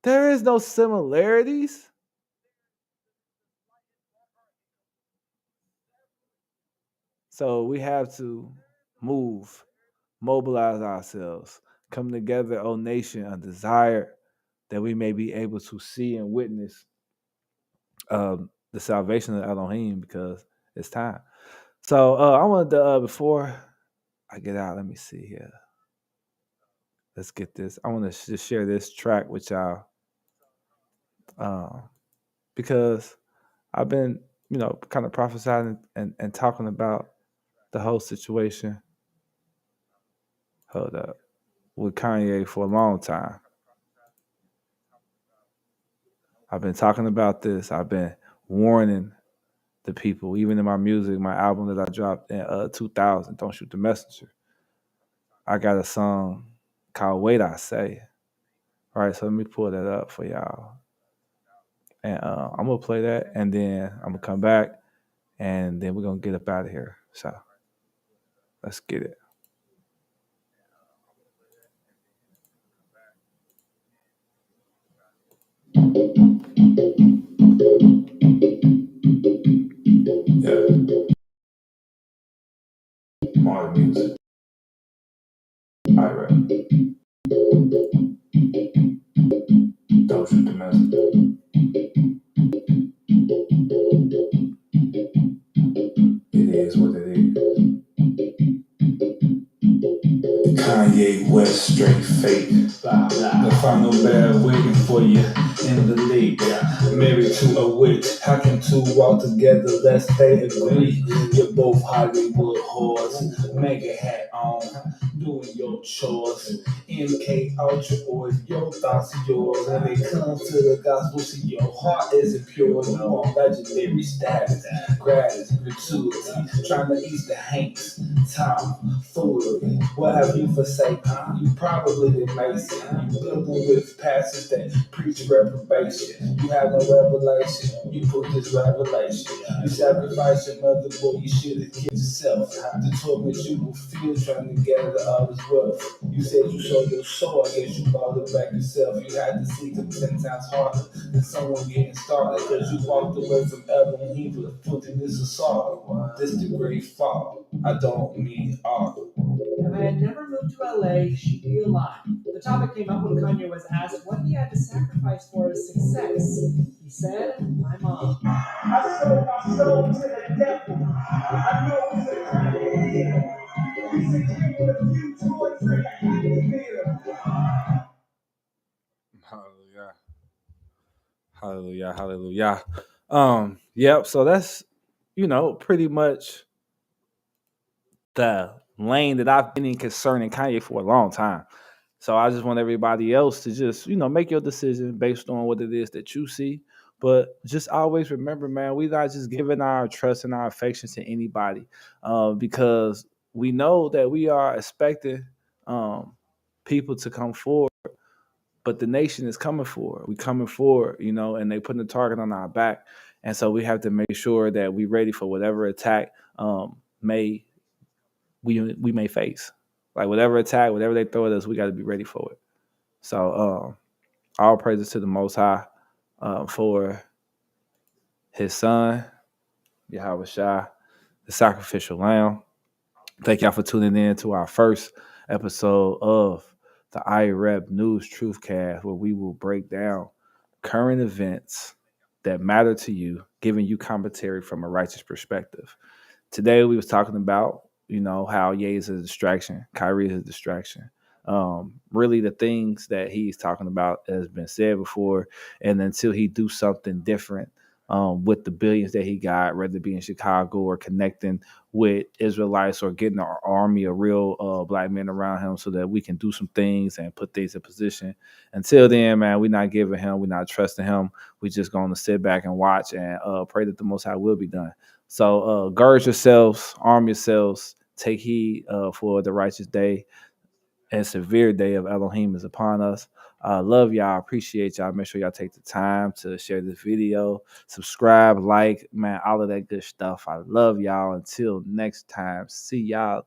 There is no similarities. So we have to mobilize ourselves, come together, O nation, a desire that we may be able to see and witness the salvation of Elohim because it's time. So I wanted to, before I get out, let me see here. Let's get this. I want to just share this track with y'all because I've been, kind of prophesying and talking about the whole situation. Hold up. With Kanye for a long time. I've been talking about this. I've been warning the people, even in my music, my album that I dropped in 2000, Don't Shoot the Messenger. I got a song called Wait I Say. All right, so let me pull that up for y'all. And I'm going to play that, and then I'm going to come back, and then we're going to get up out of here. So let's get it. Yeah. Modern music. iRep. Don't shoot the messenger. It is what it is. Kanye West, straight fate. The final bad waiting for you in the lake. Married to a witch. How can two walk together? Let's they agree. You're both Hollywood whores. Mega hat on, doing your chores. MK Ultra or your thoughts are yours. When it comes to the gospel, see your heart isn't pure. You want legendary status, gratis, gratuity, trying to ease the hanks. Tom, foolery, what have you forsaken? You probably a Mason. You building with pastors that preach reprobation. You have no revelation. You put this revelation. You sacrifice your mother, boy. You should have killed yourself. The torment you will feel trying to gather others' wealth. You said you sold your soul. I guess you bought it back yourself. You had to seek them 10 times harder than someone getting started. Cause you walked away from Elohim for the filthiness of sorrow. This the great fall. I don't mean art. If I had never moved to LA, she'd be alive. The topic came up when Kanye was asked what he had to sacrifice for his success. He said, my mom. I sold my soul to the devil. I know it's a crazy. He's a kid with a few toys and a activator. Hallelujah. Yep, so that's, pretty much the lane that I've been in concerning Kanye for a long time. So I just want everybody else to just, make your decision based on what it is that you see. But just always remember, man, we're not just giving our trust and our affections to anybody because we know that we are expecting people to come forward, but the nation is coming forward. We coming forward, and they putting a target on our back. And so we have to make sure that we're ready for whatever attack we may face. Like whatever attack, whatever they throw at us, we got to be ready for it. So all praises to the Most High for his son, Yahweh Shai, the sacrificial lamb. Thank y'all for tuning in to our first episode of the iRep News Truthcast, where we will break down current events that matter to you, giving you commentary from a righteous perspective. Today we was talking about, how Ye is a distraction, Kyrie is a distraction. Really the things that he's talking about has been said before, and until he do something different with the billions that he got, whether it be in Chicago or connecting with Israelites or getting our army of real black men around him so that we can do some things and put things in position. Until then, man, we're not giving him, we're not trusting him. We're just going to sit back and watch and pray that the Most High will be done. So gird yourselves, arm yourselves, take heed for the righteous day and severe day of Elohim is upon us. Love y'all. Appreciate y'all. Make sure y'all take the time to share this video, subscribe, like, man, all of that good stuff. I love y'all. Until next time, see y'all.